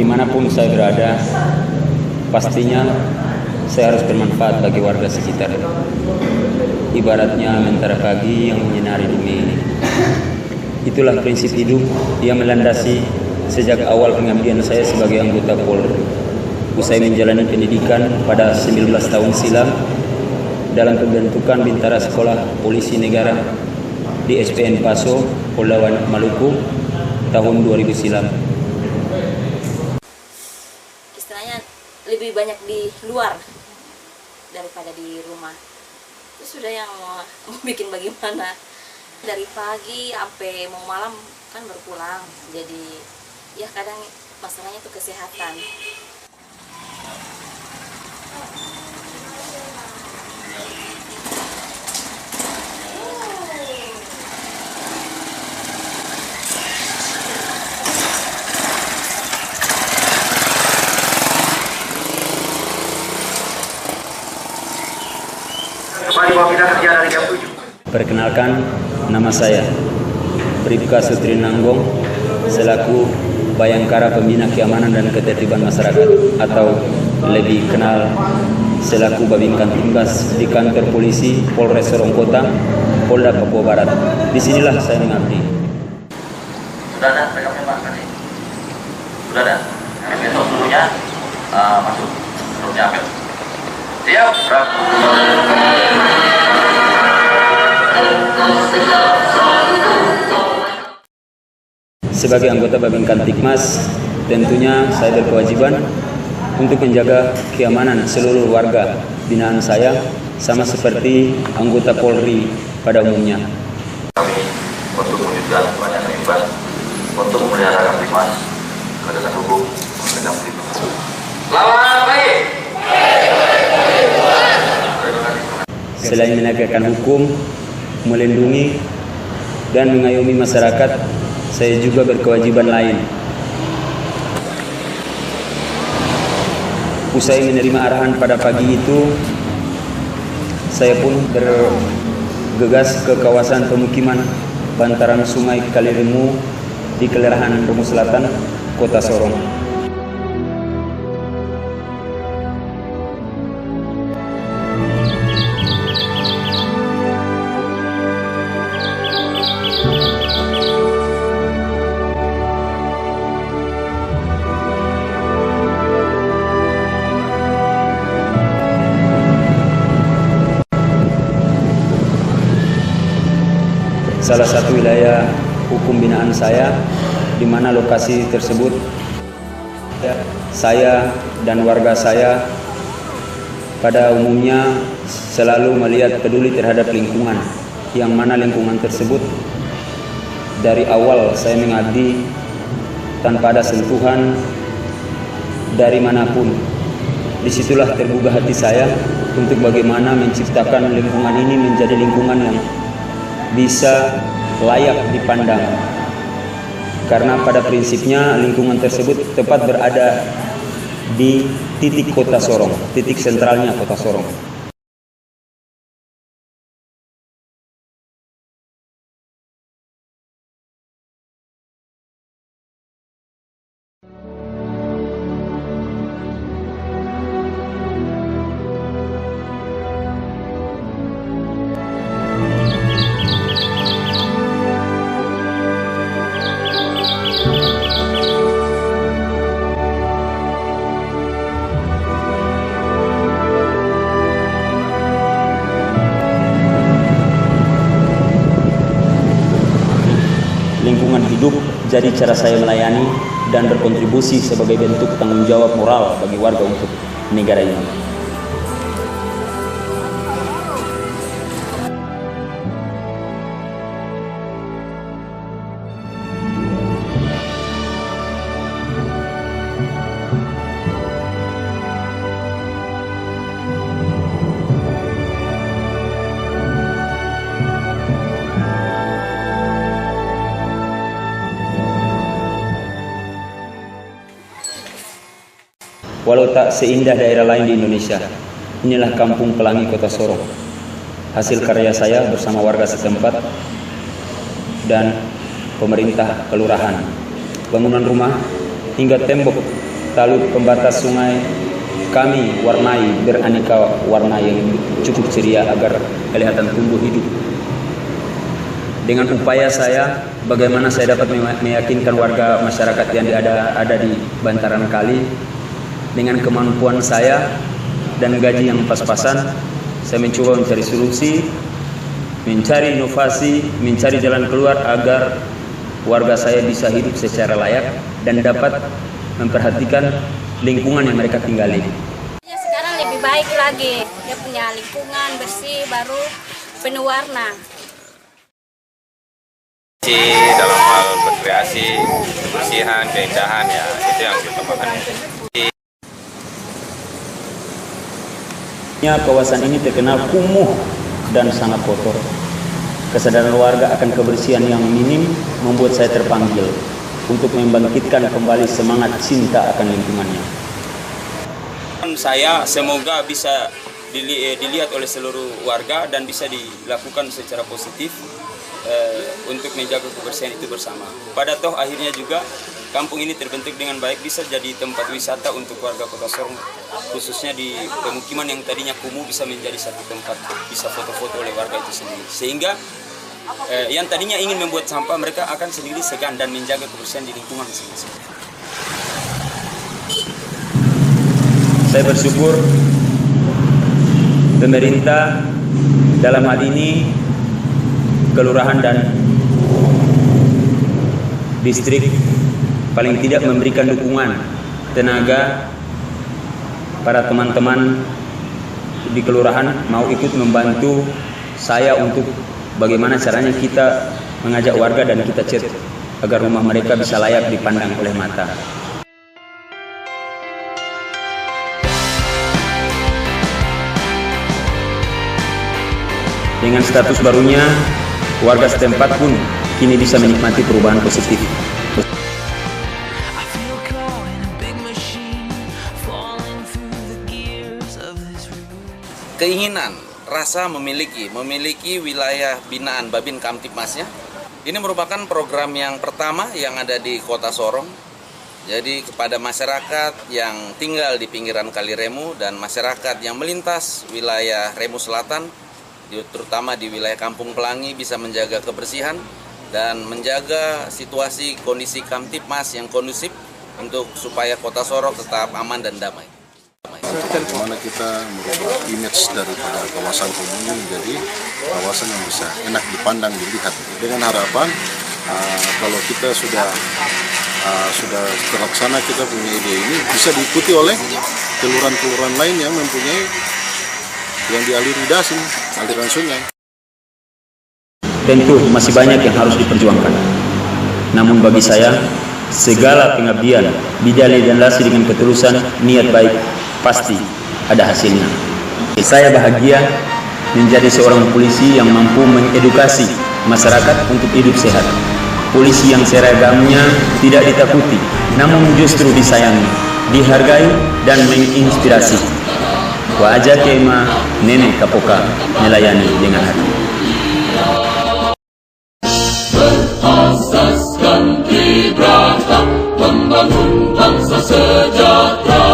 dimanapun saya berada, pastinya saya harus bermanfaat bagi warga sekitar. Ibaratnya mentari pagi yang menyinari bumi ini. Itulah prinsip hidup yang melandasi sejak awal pengabdian saya sebagai anggota Polri. Usai menjalani pendidikan pada 19 tahun silam dalam pembentukan Bintara Sekolah Polisi Negara di SPN Paso, Polda Maluku tahun 2000 silam. Istilahnya lebih banyak di luar daripada di rumah. Itu sudah yang mau bikin bagaimana, dari pagi sampai mau malam kan berpulang. Jadi ya kadang masalahnya itu kesehatan. Perkenalkan, nama saya Bribka Sutri Nanggong selaku Bayangkara Pembina Keamanan dan Ketertiban Masyarakat atau lebih kenal selaku Babinkan Tugas di kantor polisi Polres Sorong Kota, Polda Papua Barat. Disinilah saya mengabdi. Sudah ada rekamnya Pak tadi? Sudah ada? Besok seluruhnya masuk. Seluruhnya apel. Siap, Sebagai anggota Babinkan Tikmas, tentunya saya berkewajiban untuk menjaga keamanan seluruh warga binaan saya, sama seperti anggota Polri pada umumnya. Kami untuk mewujudkan banyak terlibat untuk memelihara Kamtipmas, penegakan hukum, penegakan Kamtipmas. Lawan baik. Selain menegakkan hukum, melindungi dan mengayomi masyarakat, saya juga berkewajiban lain. Usai menerima arahan pada pagi itu, saya pun bergegas ke kawasan pemukiman bantaran Sungai Kaliremu di Kelurahan Remu Selatan, Kota Sorong. Salah satu wilayah hukum binaan saya, di mana lokasi tersebut saya dan warga saya pada umumnya selalu melihat peduli terhadap lingkungan, yang mana lingkungan tersebut dari awal saya mengabdi tanpa ada sentuhan dari manapun. Disitulah tergugah hati saya untuk bagaimana menciptakan lingkungan ini menjadi lingkungan yang bisa layak dipandang, karena pada prinsipnya lingkungan tersebut tepat berada di titik Kota Sorong, titik sentralnya Kota Sorong. Lingkungan hidup jadi cara saya melayani dan berkontribusi sebagai bentuk tanggung jawab moral bagi warga untuk negara ini. Walau tak seindah daerah lain di Indonesia, inilah Kampung Pelangi Kota Sorong. Hasil karya saya bersama warga setempat dan pemerintah kelurahan. Bangunan rumah hingga tembok talud pembatas sungai kami warnai beraneka warna yang cukup ceria agar kelihatan tumbuh hidup. Dengan upaya saya, bagaimana saya dapat meyakinkan warga masyarakat yang ada di bantaran kali, dengan kemampuan saya dan gaji yang pas-pasan, saya mencoba mencari solusi, mencari inovasi, mencari jalan keluar agar warga saya bisa hidup secara layak dan dapat memperhatikan lingkungan yang mereka tinggali. Sekarang lebih baik lagi, dia punya lingkungan bersih, baru penuh warna. Dalam hal berkreasi, kebersihan, keindahan, ya itu yang diutamakan. Kawasan ini terkenal kumuh dan sangat kotor. Kesadaran warga akan kebersihan yang minim membuat saya terpanggil untuk membangkitkan kembali semangat cinta akan lingkungannya. Saya semoga bisa dilihat oleh seluruh warga dan bisa dilakukan secara positif untuk menjaga kebersihan itu bersama. Pada toh akhirnya juga kampung ini terbentuk dengan baik, bisa jadi tempat wisata untuk warga Kota Sorong, khususnya di pemukiman yang tadinya kumuh bisa menjadi satu tempat bisa foto-foto oleh warga itu sendiri. Sehingga yang tadinya ingin membuat sampah, mereka akan sendiri segan dan menjaga kebersihan di lingkungan masing-masing. Saya bersyukur pemerintah dalam hal ini kelurahan dan distrik paling tidak memberikan dukungan tenaga. Para teman-teman di kelurahan mau ikut membantu saya untuk bagaimana caranya kita mengajak warga dan kita cat agar rumah mereka bisa layak dipandang oleh mata. Dengan status barunya, warga setempat pun kini bisa menikmati perubahan positif. Keinginan, rasa memiliki wilayah binaan Babin Kamtipmasnya. Ini merupakan program yang pertama yang ada di Kota Sorong. Jadi kepada masyarakat yang tinggal di pinggiran Kali Remu dan masyarakat yang melintas wilayah Remu Selatan, terutama di wilayah Kampung Pelangi, bisa menjaga kebersihan dan menjaga situasi kondisi Kamtipmas yang kondusif untuk supaya Kota Sorong tetap aman dan damai. Bagaimana kita merubah image daripada kawasan ini menjadi kawasan yang bisa enak dipandang, dilihat, dengan harapan kalau kita sudah terlaksana, kita punya ide ini bisa diikuti oleh kelurahan-kelurahan lain yang mempunyai yang dialiri das ini, aliran sungai. Tentu masih banyak yang harus diperjuangkan. Namun bagi saya, segala pengabdian dilandasi dengan ketulusan niat baik, pasti ada hasilnya. Saya bahagia menjadi seorang polisi yang mampu mengedukasi masyarakat untuk hidup sehat. Polisi yang seragamnya tidak ditakuti, namun justru disayangi, dihargai dan menginspirasi. Wajah Kema Nenek Kapoka melayani dengan hati. Berasaskan tribrata, membangun bangsa sejahtera.